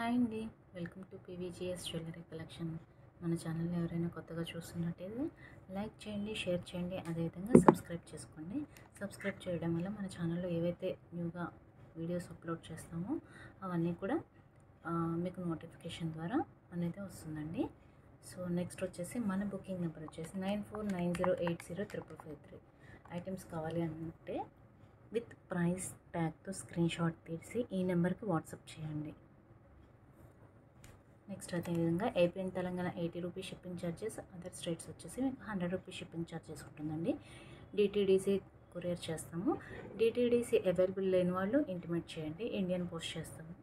Hi అండి, welcome to పీవీజీఎస్ jewellery collection. మన ఛానల్ని ఎవరైనా కొత్తగా చూస్తున్నట్టయితే లైక్ చేయండి, షేర్ చేయండి, అదేవిధంగా సబ్స్క్రైబ్ చేసుకోండి. సబ్స్క్రైబ్ చేయడం వల్ల మన ఛానల్లో ఏవైతే న్యూగా వీడియోస్ అప్లోడ్ చేస్తామో అవన్నీ కూడా మీకు నోటిఫికేషన్ ద్వారా అనేది వస్తుందండి. సో నెక్స్ట్ వచ్చేసి మన బుకింగ్ నెంబర్ వచ్చేసి 9490805553. ఐటమ్స్ కావాలి అంటే విత్ ప్రైస్ ట్యాగ్తో స్క్రీన్ షాట్ తీసి ఈ నెంబర్కి వాట్సాప్ చేయండి. నెక్స్ట్ అదేవిధంగా AP and Telangana 80 rupees shipping charges, other states వచ్చేసి మీకు 100 రూపీస్ షిప్పింగ్ ఛార్జెస్ ఉంటుందండి. డిటీడీసీ కొరియర్ చేస్తాము. డిటీడీసీ అవైలబుల్ లేని వాళ్ళు ఇంటిమేట్ చేయండి, ఇండియన్ పోస్ట్ చేస్తాము.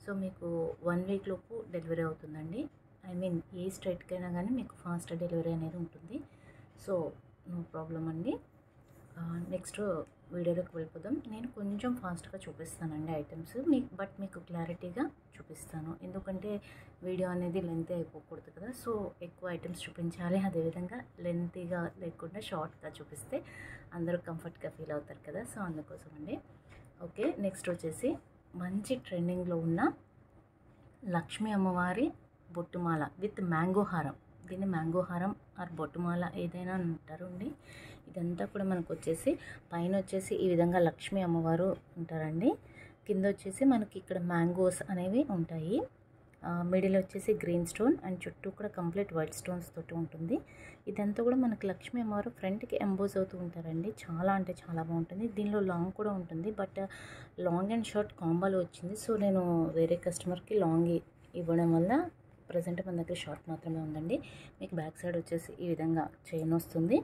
సో మీకు 1 వీక్ లోపు డెలివరీ అవుతుందండి. ఐ మీన్ ఏ స్టేట్కైనా కానీ మీకు ఫాస్ట్ డెలివరీ అనేది ఉంటుంది. సో నో ప్రాబ్లం అండి. నెక్స్ట్ వీడియోలోకి వెళ్ళిపోదాం. నేను కొంచెం ఫాస్ట్గా చూపిస్తానండి ఐటమ్స్, మీకు క్లారిటీగా చూపిస్తాను. ఎందుకంటే వీడియో అనేది లెంతీ అయిపోకూడదు కదా. సో ఎక్కువ ఐటమ్స్ చూపించాలి, అదేవిధంగా లెంతీగా లేకుండా షార్ట్గా చూపిస్తే అందరూ కంఫర్ట్గా ఫీల్ అవుతారు కదా. సో అందుకోసం అండి. ఓకే, నెక్స్ట్ వచ్చేసి మంచి ట్రెండింగ్లో ఉన్న లక్ష్మీ అమ్మవారి బొట్టుమాల విత్ మ్యాంగో హారం. దీన్ని మ్యాంగో హారం ఆర్ బొట్టుమాల ఏదైనా అంటారు అండి. ఇదంతా కూడా మనకు వచ్చేసి పైన వచ్చేసి ఈ విధంగా లక్ష్మీ అమ్మవారు ఉంటారండి. కింద వచ్చేసి మనకి ఇక్కడ మ్యాంగోస్ అనేవి ఉంటాయి. మిడిల్ వచ్చేసి గ్రీన్ స్టోన్ అండ్ చుట్టూ కూడా కంప్లీట్ వైట్ స్టోన్స్ తోటి ఉంటుంది. ఇదంతా కూడా మనకి లక్ష్మీ అమ్మవారు ఫ్రంట్కి ఎంబోజ్ అవుతూ ఉంటారండి. చాలా అంటే చాలా బాగుంటుంది. దీనిలో లాంగ్ కూడా ఉంటుంది, బట్ లాంగ్ అండ్ షార్ట్ కాంబోలో వచ్చింది. సో నేను వేరే కస్టమర్కి లాంగ్ ఇవ్వడం వల్ల ప్రజెంట్ మన దగ్గర షార్ట్ మాత్రమే ఉందండి. మీకు బ్యాక్ సైడ్ వచ్చేసి ఈ విధంగా చైన్ వస్తుంది.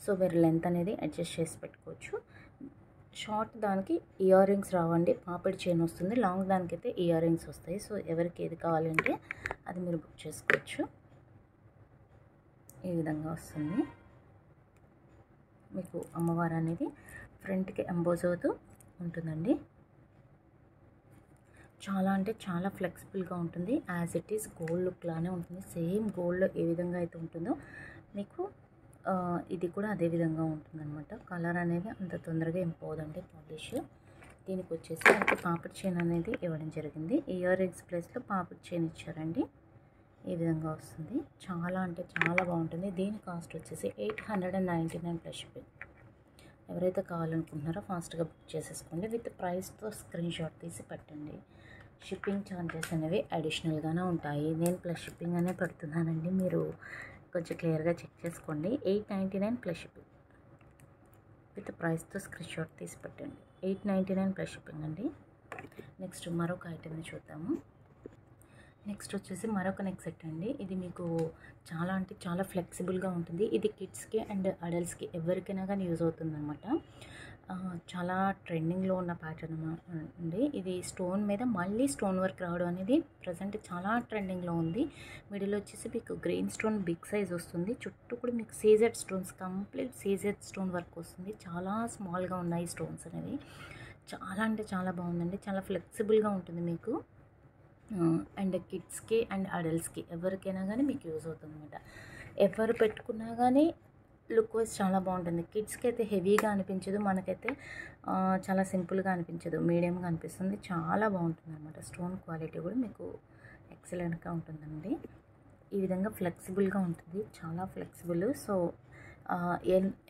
సో మీరు లెంత్ అనేది అడ్జస్ట్ చేసి పెట్టుకోవచ్చు. షార్ట్ దానికి ఇయర్ రింగ్స్ రావండి, పాపిడి చైన్ వస్తుంది. లాంగ్ దానికైతే ఇయర్ రింగ్స్ వస్తాయి. సో ఎవరికి ఏది కావాలంటే అది మీరు బుక్ చేసుకోవచ్చు. ఈ విధంగా వస్తుంది. మీకు అమ్మవారు అనేది ఫ్రంట్కి ఎంబోజ్ అవుతూ ఉంటుందండి. చాలా అంటే చాలా ఫ్లెక్సిబుల్గా ఉంటుంది. As it is gold look లానే ఉంటుంది. సేమ్ గోల్డ్లో ఏ విధంగా అయితే ఉంటుందో మీకు ఇది కూడా అదే విధంగా ఉంటుందన్నమాట. కలర్ అనేది అంత తొందరగా ఏం పోదండి పాలిష్. దీనికి వచ్చేసి మనకి పాపిడి చైన్ అనేది ఇవ్వడం జరిగింది. ఇయర్ రింగ్స్ ప్లేస్లో పాపిడి చైన్ ఇచ్చారండి. ఈ విధంగా వస్తుంది. చాలా అంటే చాలా బాగుంటుంది. దీని కాస్ట్ వచ్చేసి 899 ప్లస్ షిప్పింగ్. ఎవరైతే కావాలనుకుంటున్నారో ఫాస్ట్గా బుక్ చేసేసుకోండి. విత్ ప్రైస్తో స్క్రీన్ షాట్ తీసి పెట్టండి. షిప్పింగ్ ఛార్జెస్ అనేవి అడిషనల్గానే ఉంటాయి. నేను ప్లస్ షిప్పింగ్ అనే పెడుతున్నానండి, మీరు కొంచెం క్లియర్గా చెక్ చేసుకోండి. 899 ప్లస్ షిప్పింగ్. విత్ ప్రైస్తో స్క్రీన్ షాట్ తీసి పెట్టండి. 899 ప్లస్ షిప్పింగ్ అండి. నెక్స్ట్ మరొక ఐటెంని చూద్దాము. నెక్స్ట్ వచ్చేసి మరొక నెక్ సెట్ అండి. ఇది మీకు చాలా అంటే చాలా ఫ్లెక్సిబుల్గా ఉంటుంది. ఇది కిడ్స్కి అండ్ అడల్ట్స్కి ఎవరికైనా కానీ యూజ్ అవుతుంది అనమాట. చాలా ట్రెండింగ్లో ఉన్న ప్యాటర్న్ అండి. ఇది స్టోన్ మీద మళ్ళీ స్టోన్ వర్క్ రావడం అనేది ప్రజెంట్ చాలా ట్రెండింగ్లో ఉంది. మిడిల్ వచ్చేసి మీకు గ్రీన్ స్టోన్ బిగ్ సైజ్ వస్తుంది. చుట్టూ కూడా మీకు CZ stones, complete CZ stone work వస్తుంది. చాలా స్మాల్గా ఉన్నాయి స్టోన్స్ అనేవి. చాలా అంటే చాలా బాగుందండి. చాలా ఫ్లెక్సిబుల్గా ఉంటుంది మీకు. అండ్ కిడ్స్కి అండ్ అడల్ట్స్కి ఎవరికైనా కానీ మీకు యూజ్ అవుతుంది అనమాట. ఎవరు పెట్టుకున్నా కానీ లుక్ వైజ్ చాలా బాగుంటుంది. కిడ్స్కి అయితే హెవీగా అనిపించదు, మనకైతే చాలా సింపుల్గా అనిపించదు, మీడియంగా అనిపిస్తుంది. చాలా బాగుంటుంది అనమాట. స్టోన్ క్వాలిటీ కూడా మీకు ఎక్సలెంట్గా ఉంటుందండి. ఈ విధంగా ఫ్లెక్సిబుల్గా ఉంటుంది, చాలా ఫ్లెక్సిబుల్. సో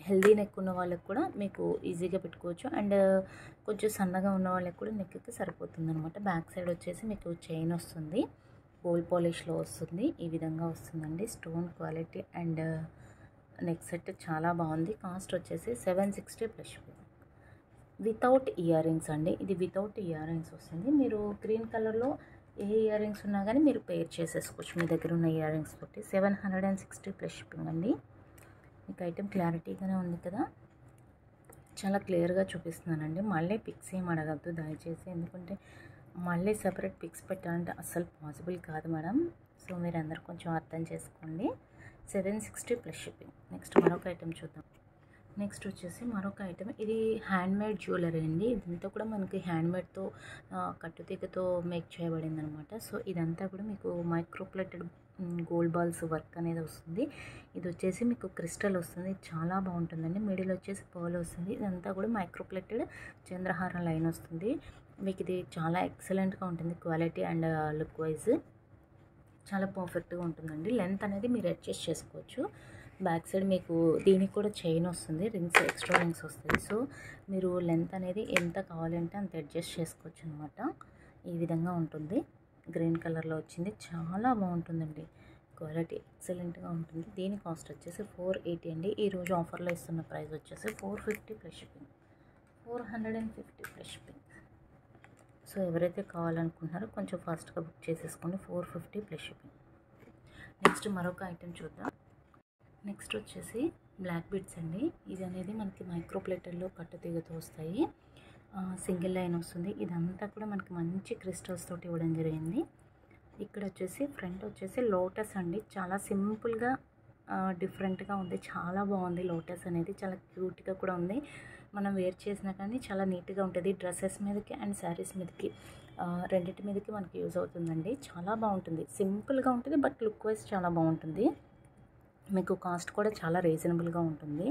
హెల్దీ నెక్ ఉన్న వాళ్ళకి కూడా మీకు ఈజీగా పెట్టుకోవచ్చు. అండ్ కొంచెం సన్నగా ఉన్న వాళ్ళకి కూడా నెక్కి సరిపోతుంది అనమాట. బ్యాక్ సైడ్ వచ్చేసి మీకు చైన్ వస్తుంది, గోల్డ్ పాలిష్లో వస్తుంది. ఈ విధంగా వస్తుందండి. Stone quality and neck set చాలా బాగుంది. కాస్ట్ వచ్చేసి 760 ప్లస్ వితౌట్ ఇయర్ రింగ్స్ అండి. ఇది వితౌట్ ఇయర్ రింగ్స్ వస్తుంది. మీరు గ్రీన్ కలర్లో ఏ ఇయర్ రింగ్స్ ఉన్నా కానీ మీరు పేర్ చేసేసుకోవచ్చు మీ దగ్గర ఉన్న ఇయర్ రింగ్స్ తోటి. 760 ప్లస్ షిప్పింగ్ అండి. మీకు ఐటెం క్లారిటీగానే ఉంది కదా. చాలా క్లియర్గా చూపిస్తున్నానండి. మళ్ళీ పిక్స్ ఏం అడగద్దు దయచేసి, ఎందుకంటే మళ్ళీ సపరేట్ పిక్స్ పెట్టాలంటే అస్సలు పాసిబుల్ కాదు మేడం. సో మీరు అందరు కొంచెం అర్థం చేసుకోండి. 760 ప్లస్ షిప్పింగ్. నెక్స్ట్ మరొక ఐటెం చూద్దాం. నెక్స్ట్ వచ్చేసి మరొక ఐటెం, ఇది హ్యాండ్మేడ్ జ్యువెలరీ అండి. ఇదంతా కూడా మనకి హ్యాండ్మేడ్తో కట్టుతీగతో మేక్ చేయబడింది అనమాట. సో ఇదంతా కూడా మీకు మైక్రోప్లేటెడ్ గోల్డ్ బాల్స్ వర్క్ అనేది వస్తుంది. ఇది వచ్చేసి మీకు క్రిస్టల్ వస్తుంది, చాలా బాగుంటుందండి. మిడిల్ వచ్చేసి పర్ల్ వస్తుంది. ఇదంతా కూడా మైక్రోప్లేటెడ్ చంద్రహారం లైన్ వస్తుంది. మీకు ఇది చాలా ఎక్సలెంట్గా ఉంటుంది క్వాలిటీ అండ్ లుక్ వైజ్ చాలా పర్ఫెక్ట్గా ఉంటుందండి. లెంత్ అనేది మీరు అడ్జస్ట్ చేసుకోవచ్చు. బ్యాక్ సైడ్ మీకు దీనికి కూడా చైన్ వస్తుంది, రింగ్స్ ఎక్స్ట్రా రింగ్స్ వస్తాయి. సో మీరు లెంత్ అనేది ఎంత కావాలంటే అంత అడ్జస్ట్ చేసుకోవచ్చు అనమాట. ఈ విధంగా ఉంటుంది. గ్రీన్ కలర్లో వచ్చింది, చాలా బాగుంటుందండి. క్వాలిటీ ఎక్సలెంట్గా ఉంటుంది. దీని కాస్ట్ వచ్చేసి 480 అండి. ఈరోజు ఆఫర్లో ఇస్తున్న ప్రైస్ వచ్చేసి 450 plus shipping, 450 plus shipping. So ఎవరైతే కావాలనుకుంటున్నారో కొంచెం ఫాస్ట్గా బుక్ చేసేసుకోండి. 450 ప్లస్ షిప్పింగ్. నెక్స్ట్ మరొక ఐటెం చూద్దాం. నెక్స్ట్ వచ్చేసి బ్లాక్ బీడ్స్ అండి. ఇది అనేది మనకి మైక్రో ప్లేటర్లో కట్టుతీగతో వస్తాయి. సింగిల్ లైన్ వస్తుంది. ఇదంతా కూడా మనకి మంచి క్రిస్టల్స్ తోటి ఇవ్వడం జరిగింది. ఇక్కడ వచ్చేసి ఫ్రంట్ వచ్చేసి లోటస్ అండి. చాలా సింపుల్గా డిఫరెంట్గా ఉంది, చాలా బాగుంది. లోటస్ అనేది చాలా క్యూట్గా కూడా ఉంది. మనం వేర్ చేసినా కానీ చాలా నీట్గా ఉంటుంది. డ్రెస్సెస్ మీదకి అండ్ శారీస్ మీదకి రెండింటి మీదకి మనకి యూజ్ అవుతుందండి. చాలా బాగుంటుంది. సింపుల్గా ఉంటుంది బట్ లుక్ వైజ్ చాలా బాగుంటుంది. మీకు కాస్ట్ కూడా చాలా రీజనబుల్గా ఉంటుంది.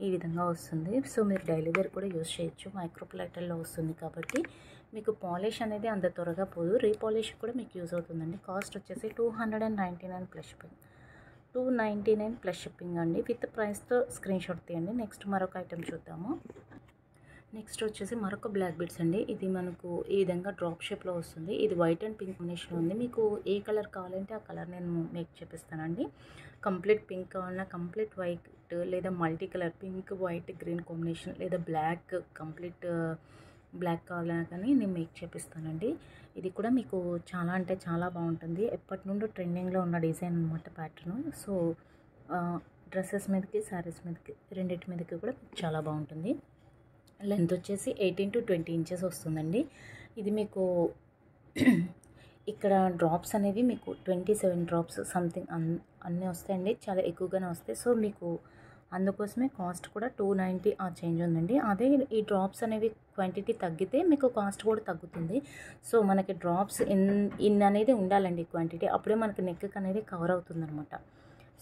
ఈ విధంగా వస్తుంది. సో మీరు డైలీ వేర్ కూడా యూజ్ చేయొచ్చు. మైక్రో ప్లేటర్లో వస్తుంది కాబట్టి మీకు పాలిష్ అనేది అంత త్వరగా పోదు. రీపాలిష్ కూడా మీకు యూజ్ అవుతుందండి. కాస్ట్ వచ్చేసి 299 ప్లస్ షిప్పింగ్, 299 ప్లస్ షిప్పింగ్ అండి. విత్ ప్రైస్తో స్క్రీన్ షాట్ తీయండి. నెక్స్ట్ మరొక ఐటెం చూద్దాము. నెక్స్ట్ వచ్చేసి మరొక బ్లాక్ బీడ్స్ అండి. ఇది మనకు ఈ విధంగా డ్రాప్ షేప్లో వస్తుంది. ఇది వైట్ అండ్ పింక్ కాంబినేషన్ ఉంది. మీకు ఏ కలర్ కావాలంటే ఆ కలర్ నేను మేక్ చేపిస్తానండి. కంప్లీట్ పింక్ కావాలన్నా, కంప్లీట్ వైట్ లేదా multi colour pink white green combination లేదా బ్లాక్ కంప్లీట్ బ్లాక్ కావాలన్నా కానీ నేను మేక్ చేపిస్తానండి. ఇది కూడా మీకు చాలా అంటే చాలా బాగుంటుంది. ఎప్పటి నుండో ట్రెండింగ్లో ఉన్న డిజైన్ అనమాట, ప్యాటర్న్. సో డ్రెస్సెస్ మీదకి శారీస్ మీదకి రెండింటి మీదకి కూడా చాలా బాగుంటుంది. లెంత్ వచ్చేసి 18 to 20 ఇంచెస్ వస్తుందండి. ఇది మీకు ఇక్కడ డ్రాప్స్ అనేవి మీకు 27 డ్రాప్స్ సంథింగ్ అన్నీ వస్తాయండి. చాలా ఎక్కువగానే వస్తాయి. సో మీకు అందుకోసమే కాస్ట్ కూడా 290 ఆ చేంజ్ ఉందండి. అదే ఈ డ్రాప్స్ అనేవి క్వాంటిటీ తగ్గితే మీకు కాస్ట్ కూడా తగ్గుతుంది. సో మనకి డ్రాప్స్ ఇన్ అనేది ఉండాలండి క్వాంటిటీ, అప్పుడే మనకి నెక్ అనేది కవర్ అవుతుంది అనమాట.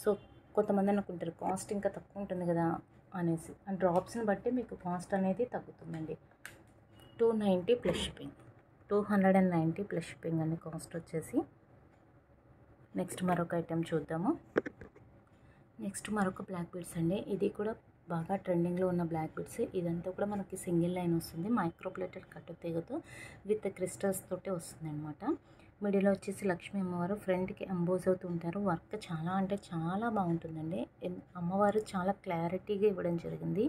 సో కొంతమంది అనుకుంటారు కాస్ట్ ఇంకా తక్కువ ఉంటుంది కదా అనేసి, ఆ డ్రాప్స్ని బట్టి మీకు కాస్ట్ అనేది తగ్గుతుందండి. 290 ప్లస్ షిప్పింగ్, 290 ప్లస్ షిప్పింగ్ అండి కాస్ట్ వచ్చేసి. నెక్స్ట్ మరొక ఐటెం చూద్దాము. నెక్స్ట్ మరొక బ్లాక్ బీడ్స్ అండి. ఇది కూడా బాగా ట్రెండింగ్లో ఉన్న బ్లాక్ బీడ్స్. ఇదంతా కూడా మనకి సింగిల్ లైన్ వస్తుంది. మైక్రో ప్లేటెడ్ కట్టు తీగతో విత్ క్రిస్టల్స్ తోటి వస్తుంది అనమాట. మిడిల్లో వచ్చేసి లక్ష్మీ అమ్మవారు ఫ్రంట్కి ఎంబోజ్ అవుతూ ఉంటారు. వర్క్ చాలా అంటే చాలా బాగుంటుందండి. అమ్మవారు చాలా క్లారిటీగా ఇవ్వడం జరిగింది.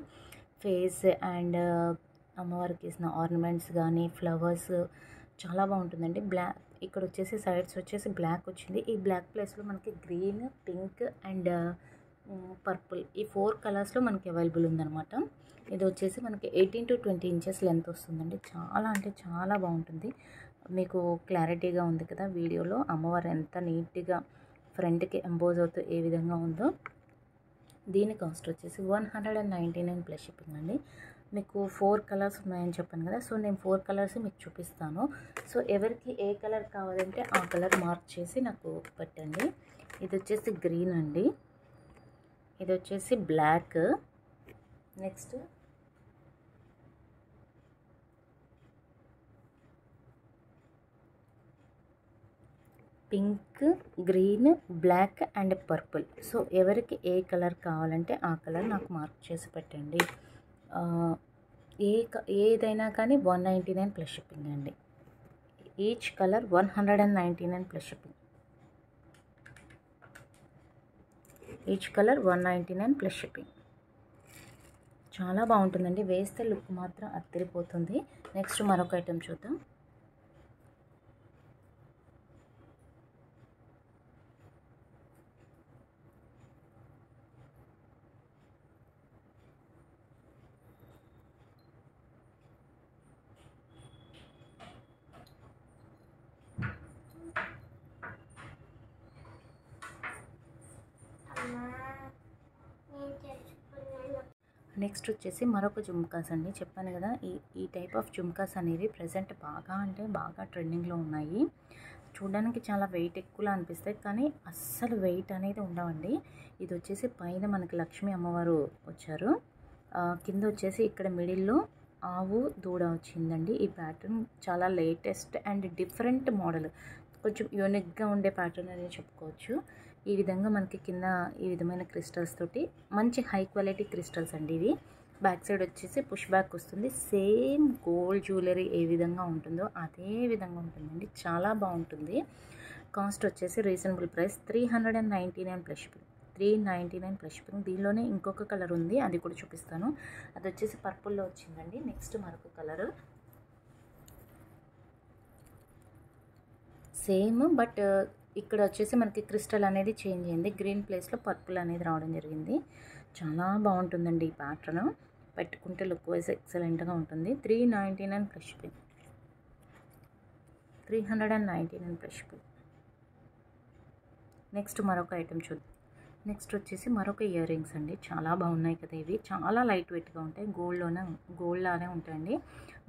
ఫేస్ అండ్ అమ్మవారికి వేసిన ఆర్నమెంట్స్ కానీ ఫ్లవర్స్ చాలా బాగుంటుందండి. బ్లాక్ ఇక్కడ వచ్చేసి సైడ్స్ వచ్చేసి బ్లాక్ వచ్చింది. ఈ బ్లాక్ ప్లేస్లో మనకి గ్రీన్, పింక్ అండ్ పర్పుల్ ఈ 4 కలర్స్లో మనకి అవైలబుల్ ఉందన్నమాట. ఇది వచ్చేసి మనకి 18 to 20 ఇంచెస్ లెంత్ వస్తుందండి. చాలా అంటే చాలా బాగుంటుంది. మీకు క్లారిటీగా ఉంది కదా వీడియోలో, అమ్మవారు ఎంత నీట్గా ఫ్రంట్కి ఎంబోజ్ అవుతూ ఏ విధంగా ఉందో. దీని కాస్ట్ వచ్చేసి 199 ప్లస్ షిప్పింగ్ అండి. మీకు 4 కలర్స్ ఉన్నాయని చెప్పాను కదా, సో నేను 4 కలర్స్ మీకు చూపిస్తాను. సో ఎవరికి ఏ కలర్ కావాలంటే ఆ కలర్ మార్క్ చేసి నాకు పెట్టండి. ఇది వచ్చేసి గ్రీన్ అండి, ఇది వచ్చేసి black, next pink, green, black and purple. So ఎవరికి ఏ కలర్ కావాలంటే ఆ కలర్ నాకు మార్క్ చేసి పెట్టండి. ఏదైనా కానీ 199 ప్లస్ షిప్పింగ్ అండి. Each colour 199 plus shipping. Each colour 199 plus shipping. చాలా బాగుంటుందండి. వేస్తే లుక్ మాత్రం అద్దరిపోతుంది. నెక్స్ట్ మరొక ఐటెం చూద్దాం. నెక్స్ట్ వచ్చేసి మరొక జుమ్కాస్ అండి. చెప్పాను కదా ఈ టైప్ ఆఫ్ జుమ్కాస్ అనేవి ప్రజెంట్ బాగా అంటే బాగా ట్రెండింగ్లో ఉన్నాయి. చూడడానికి చాలా వెయిట్ ఎక్కువలా అనిపిస్తాయి కానీ అస్సలు వెయిట్ అనేది ఉండవండి. ఇది వచ్చేసి పైన మనకి లక్ష్మీ అమ్మవారు వచ్చారు, కింద వచ్చేసి ఇక్కడ మిడిల్లో ఆవు దూడ వచ్చిందండి. ఈ ప్యాటర్న్ చాలా లేటెస్ట్ అండ్ డిఫరెంట్ మోడల్, కొంచెం యూనిక్గా ఉండే ప్యాటర్న్ అనేది చెప్పుకోవచ్చు. ఈ విధంగా మనకి కింద ఈ విధమైన క్రిస్టల్స్ తోటి మంచి హై క్వాలిటీ క్రిస్టల్స్ అండి ఇవి. బ్యాక్ సైడ్ వచ్చేసి పుష్ బ్యాక్ వస్తుంది. సేమ్ గోల్డ్ జ్యువెలరీ ఏ విధంగా ఉంటుందో అదే విధంగా ఉంటుందండి. చాలా బాగుంటుంది. కాస్ట్ వచ్చేసి reasonable price 399 plus shipping. 399 plus shipping. దీనిలోనే ఇంకొక కలర్ ఉంది, అది కూడా చూపిస్తాను. అది వచ్చేసి పర్పుల్లో వచ్చిందండి. నెక్స్ట్ మరొక కలర్ సేమ్, బట్ ఇక్కడ వచ్చేసి మనకి క్రిస్టల్ అనేది చేంజ్ అయింది. గ్రీన్ ప్లేస్లో పర్పుల్ అనేది రావడం జరిగింది. చాలా బాగుంటుందండి ఈ ప్యాటర్న్. పెట్టుకుంటే లుక్ వైజ్ ఎక్సలెంట్గా ఉంటుంది. 399 plus shipping. 399 plus shipping. Next మరొక ఐటెం చూద్దాం. నెక్స్ట్ వచ్చేసి మరొక ఇయర్ రింగ్స్ అండి. చాలా బాగున్నాయి కదా ఇవి. చాలా లైట్ వెయిట్గా ఉంటాయి. గోల్డ్ లానే ఉంటాయండి.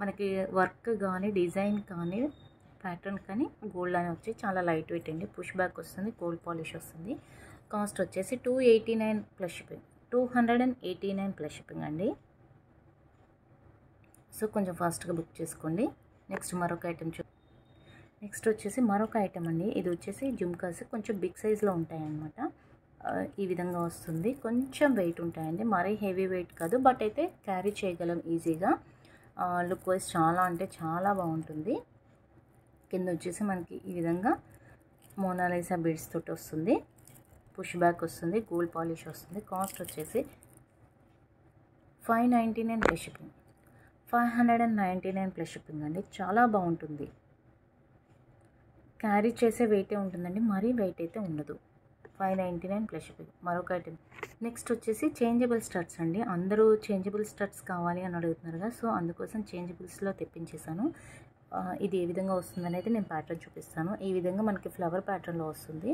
మనకి వర్క్ కానీ డిజైన్ కానీ ప్యాటర్న్ కానీ గోల్డ్ లానే వచ్చి చాలా లైట్ వెయిట్ అండి. పుష్ బ్యాక్ వస్తుంది, గోల్డ్ పాలిష్ వస్తుంది. కాస్ట్ వచ్చేసి 289 ప్లస్ షిప్పింగ్. 289 ప్లస్ షిప్పింగ్ అండి. సో కొంచెం ఫాస్ట్గా బుక్ చేసుకోండి. నెక్స్ట్ మరొక ఐటెం నెక్స్ట్ వచ్చేసి మరొక ఐటెం అండి. ఇది వచ్చేసి జుమ్కాస్, కొంచెం బిగ్ సైజ్లో ఉంటాయన్నమాట. ఈ విధంగా వస్తుంది. కొంచెం వెయిట్ ఉంటాయండి, మరీ హెవీ వెయిట్ కాదు, బట్ అయితే క్యారీ చేయగలం ఈజీగా. లుక్ వైజ్ చాలా అంటే చాలా బాగుంటుంది. కింద వచ్చేసి మనకి ఈ విధంగా మోనాలిసా బీడ్స్ తోటి వస్తుంది. పుష్ బ్యాక్ వస్తుంది, గోల్డ్ పాలిష్ వస్తుంది. కాస్ట్ వచ్చేసి 599 ప్లస్ షిప్పింగ్. 599 ప్లస్ షిప్పింగ్ అండి. చాలా బాగుంటుంది. క్యారీ చేసే వెయిటే ఉంటుందండి, మరీ వెయిట్ అయితే ఉండదు. 599 ప్లస్ షిప్పింగ్. మరొక ఐటెం నెక్స్ట్ వచ్చేసి చేంజబుల్ స్టడ్స్ అండి. అందరూ చేంజబుల్ స్టడ్స్ కావాలి అని అడుగుతున్నారు కదా, సో అందుకోసం చేంజబుల్స్లో తెప్పించేసాను. ఇది ఏ విధంగా వస్తుంది అనేది నేను ప్యాటర్న్ చూపిస్తాను. ఈ విధంగా మనకి ఫ్లవర్ ప్యాటర్న్లో వస్తుంది.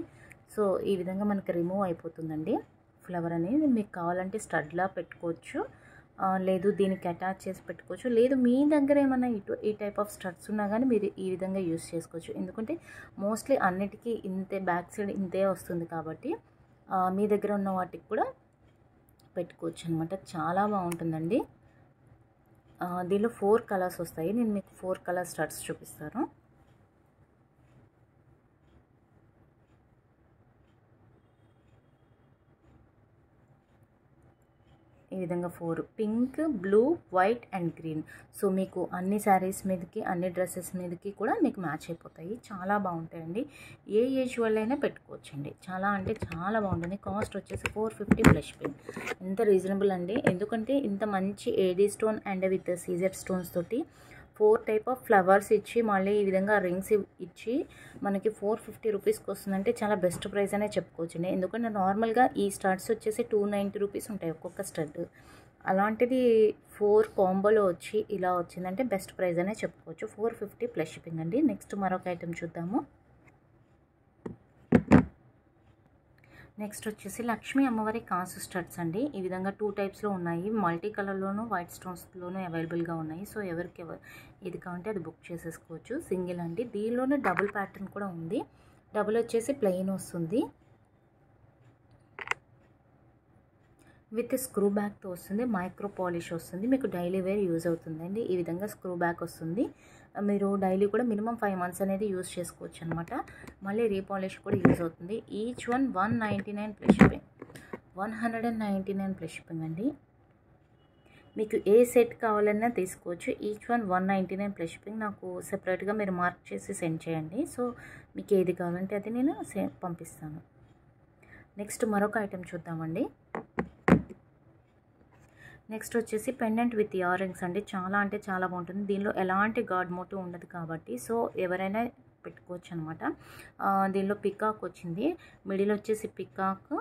సో ఈ విధంగా మనకి రిమూవ్ అయిపోతుందండి ఫ్లవర్ అనేది. మీకు కావాలంటే స్టడ్లా పెట్టుకోవచ్చు, లేదు దీనికి అటాచ్ చేసి పెట్టుకోవచ్చు, లేదు మీ దగ్గర ఏమైనా ఈ టైప్ ఆఫ్ స్టడ్స్ ఉన్నా కానీ మీరు ఈ విధంగా యూస్ చేసుకోవచ్చు. ఎందుకంటే మోస్ట్లీ అన్నిటికీ ఇంతే బ్యాక్ సైడ్ ఇంతే వస్తుంది కాబట్టి మీ దగ్గర ఉన్న వాటికి కూడా పెట్టుకోవచ్చు అనమాట. చాలా బాగుంటుందండి. దీనిలో 4 కలర్స్ వస్తాయి. నేను మీకు 4 కలర్ స్టడ్స్ చూపిస్తాను. ఈ విధంగా 4 pink, blue, white and green. So మీకు అన్ని శారీస్ మీదకి అన్ని డ్రెస్సెస్ మీదకి కూడా మీకు మ్యాచ్ అయిపోతాయి. చాలా బాగుంటాయండి. ఏ ఏజ్ వాళ్ళైనా పెట్టుకోవచ్చండి. చాలా అంటే చాలా బాగుంటుంది. కాస్ట్ వచ్చేసి 450 ప్లస్ షిప్పింగ్. ఎంత రీజనబుల్ అండి. ఎందుకంటే ఇంత మంచి AD stone and with CZ stones తోటి 4 టైప్ ఆఫ్ ఫ్లవర్స్ ఇచ్చి మళ్ళీ ఈ విధంగా రింగ్స్ ఇచ్చి మనకి 450 రూపీస్కి వస్తుందంటే చాలా బెస్ట్ ప్రైస్ అనే చెప్పుకోవచ్చండి. ఎందుకంటే నార్మల్గా ఈ స్టడ్స్ వచ్చేసి 290 రూపీస్ ఉంటాయి ఒక్కొక్క స్టడ్. అలాంటిది 4 కాంబోలో వచ్చి ఇలా వచ్చిందంటే బెస్ట్ ప్రైస్ అనే చెప్పుకోవచ్చు. 450 ప్లస్ షిప్పింగ్ అండి. నెక్స్ట్ మరొక ఐటెం చూద్దాము. నెక్స్ట్ వచ్చేసి లక్ష్మీ అమ్మవారి కాసు స్టడ్స్ అండి. ఈ విధంగా 2 టైప్స్లో ఉన్నాయి. మల్టీ కలర్లోను వైట్ స్టోన్స్లోనూ అవైలబుల్గా ఉన్నాయి. సో ఎవరికి ఇది కావాలంటే అది బుక్ చేసేసుకోవచ్చు. సింగిల్ అండి. దీనిలోనే డబుల్ ప్యాటర్న్ కూడా ఉంది. డబుల్ వచ్చేసి ప్లెయిన్ వస్తుంది, విత్ స్క్రూ బ్యాక్తో వస్తుంది. మైక్రో పాలిష్ వస్తుంది. మీకు డైలీ వేర్ యూజ్ అవుతుందండి. ఈ విధంగా స్క్రూ బ్యాక్ వస్తుంది. మీరు డైలీ కూడా మినిమం 5 మంత్స్ అనేది యూజ్ చేసుకోవచ్చు అనమాట. మళ్ళీ రీపాలిష్ కూడా యూజ్ అవుతుంది. Each one 199 plus shipping. 199 plus shipping అండి. మీకు ఏ సెట్ కావాలన్నా తీసుకోవచ్చు. Each one 199 plus shipping. నాకు సెపరేట్గా మీరు మార్క్ చేసి సెండ్ చేయండి. సో మీకు ఏది కావాలంటే అది నేను పంపిస్తాను. నెక్స్ట్ మరొక ఐటెం చూద్దామండి. నెక్స్ట్ వచ్చేసి పెండెంట్ విత్ ఇయర్ రింగ్స్ అండి. చాలా అంటే చాలా బాగుంటుంది. దీనిలో ఎలాంటి గాడ్ మోటివ్ ఉండదు కాబట్టి సో ఎవరైనా పెట్టుకోవచ్చు అనమాట. దీనిలో పికాక్ వచ్చింది. మిడిల్ వచ్చేసి పికాక్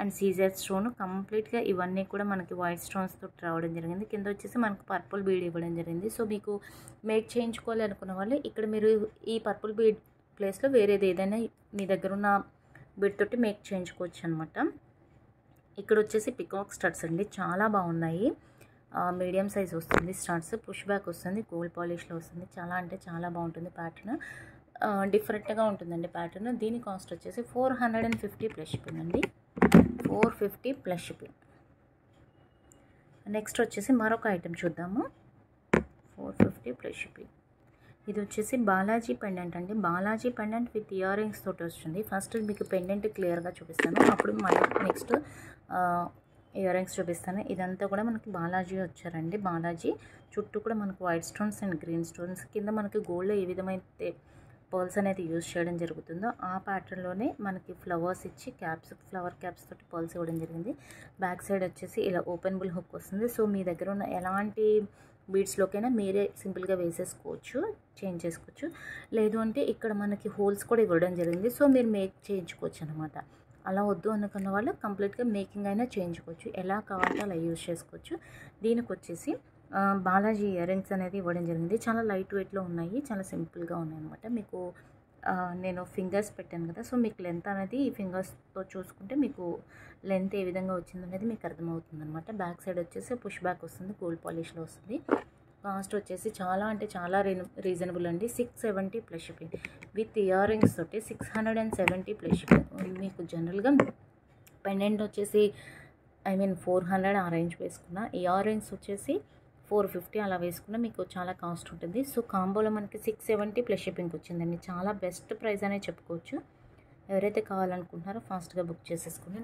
అండ్ సీజర్ స్టోన్. కంప్లీట్గా ఇవన్నీ కూడా మనకి వైట్ స్టోన్స్ తోటి రావడం జరిగింది. కింద వచ్చేసి మనకు పర్పుల్ బీడ్ ఇవ్వడం జరిగింది. సో మీకు మేక్ చేయించుకోవాలి అనుకున్న వాళ్ళు ఇక్కడ మీరు ఈ పర్పుల్ బీడ్ ప్లేస్లో వేరేది ఏదైనా మీ దగ్గర ఉన్న బీడ్ తోటి మేక్ చేయించుకోవచ్చు అనమాట. ఇక్కడ వచ్చేసి పికాక్ స్టడ్స్ అండి. చాలా బాగున్నాయి. మీడియం సైజ్ వస్తుంది స్టడ్స్. పుష్ బ్యాక్ వస్తుంది, గోల్డ్ పాలిష్లో వస్తుంది. చాలా అంటే చాలా బాగుంటుంది ప్యాటర్న్. డిఫరెంట్గా ఉంటుందండి ప్యాటర్న్. దీని కాస్ట్ వచ్చేసి 450 ప్లస్ షిప్పింగ్ అండి. 450 ప్లస్ షిప్పింగ్. నెక్స్ట్ వచ్చేసి మరొక ఐటెం చూద్దాము. 450 ప్లస్ షిప్పింగ్. ఇది వచ్చేసి బాలాజీ పెండెంట్ అండి. Balaji pendant with ear rings తోటి వస్తుంది. ఫస్ట్ మీకు పెండెంట్ క్లియర్గా చూపిస్తాను, అప్పుడు మళ్ళీ నెక్స్ట్ ఇయర్ రింగ్స్ చూపిస్తాను. ఇదంతా కూడా మనకి బాలాజీ వచ్చారండి. బాలాజీ చుట్టూ కూడా మనకు white stones and green stones, కింద మనకి గోల్డ్లో ఏ విధమైతే పర్ల్స్ అనేది యూజ్ చేయడం జరుగుతుందో ఆ ప్యాటర్న్లోనే మనకి ఫ్లవర్స్ ఇచ్చి ఫ్లవర్ క్యాప్స్ తోటి పర్ల్స్ ఇవ్వడం జరిగింది. బ్యాక్ సైడ్ వచ్చేసి ఇలా ఓపెనబుల్ హుక్ వస్తుంది. సో మీ దగ్గర ఉన్న ఎలాంటి బీడ్స్లోకైనా మీరే సింపుల్గా వేసేసుకోవచ్చు, చేంజ్ చేసుకోవచ్చు. లేదు అంటే ఇక్కడ మనకి హోల్స్ కూడా ఇవ్వడం జరిగింది. సో మీరు మేక్ చేయించుకోవచ్చు అనమాట. అలా వద్దు అనుకున్న వాళ్ళు కంప్లీట్గా మేకింగ్ అయినా చేయించుకోవచ్చు, ఎలా కావాలంటే అలా యూజ్ చేసుకోవచ్చు. దీనికి వచ్చేసి బాలాజీ ఇయర్ రింగ్స్ అనేది ఇవ్వడం జరిగింది. చాలా లైట్ వెయిట్లో ఉన్నాయి, చాలా సింపుల్గా ఉన్నాయి అనమాట. మీకు నేను ఫింగర్స్ పెట్టాను కదా, సో మీకు లెంత్ అనేది ఈ ఫింగర్స్తో చూసుకుంటే మీకు లెంత్ ఏ విధంగా వచ్చింది అనేది మీకు అర్థమవుతుంది అనమాట. బ్యాక్ సైడ్ వచ్చేసి పుష్ బ్యాక్ వస్తుంది, గోల్డ్ పాలిష్లో వస్తుంది. కాస్ట్ వచ్చేసి చాలా అంటే చాలా రీజనబుల్ అండి. 670 plus shipping. With ear rings తోటి 670 ప్లస్ షిప్పింగ్. మీకు జనరల్గా పెండెంట్ వచ్చేసి 400 ఆ రేంజ్ వేసుకున్న, ఇయర్ రింగ్స్ వచ్చేసి 450 అలా వేసుకున్న మీకు చాలా కాస్ట్ ఉంటుంది. సో కాంబోలో మనకి 670 ప్లస్ షిప్పింగ్ వచ్చిందండి. చాలా బెస్ట్ ప్రైస్ అనే చెప్పుకోవచ్చు. ఎవరైతే కావాలనుకుంటున్నారో ఫాస్ట్గా బుక్ చేసేసుకుని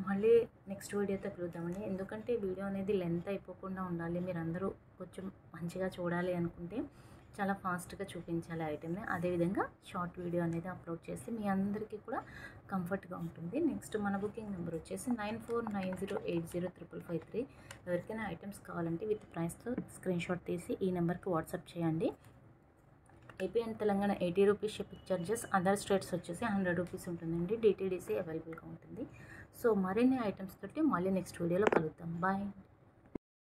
మళ్ళీ నెక్స్ట్ వీడియోతో కలుద్దామండి. ఎందుకంటే వీడియో అనేది లెంత్ అయిపోకుండా ఉండాలి, మీరు అందరూ కొంచెం మంచిగా చూడాలి అనుకుంటే చాలా ఫాస్ట్గా చూపించాలి ఐటెంని. అదేవిధంగా షార్ట్ వీడియో అనేది అప్లోడ్ చేసి మీ అందరికీ కూడా కంఫర్ట్గా ఉంటుంది. నెక్స్ట్ మన బుకింగ్ నెంబర్ వచ్చేసి 9490805553. ఎవరికైనా ఐటమ్స్ కావాలంటే విత్ ప్రైస్తో స్క్రీన్ షాట్ తీసి ఈ నెంబర్కి వాట్సాప్ చేయండి. AP and Telangana 80 rupees shipping charges, other states వచ్చేసి 100 రూపీస్ ఉంటుందండి. డిటీడీసీ అవైలబుల్గా ఉంటుంది. సో మరిన్ని ఐటమ్స్ తోటి మళ్ళీ నెక్స్ట్ వీడియోలో కలుద్దాం. బాయ్.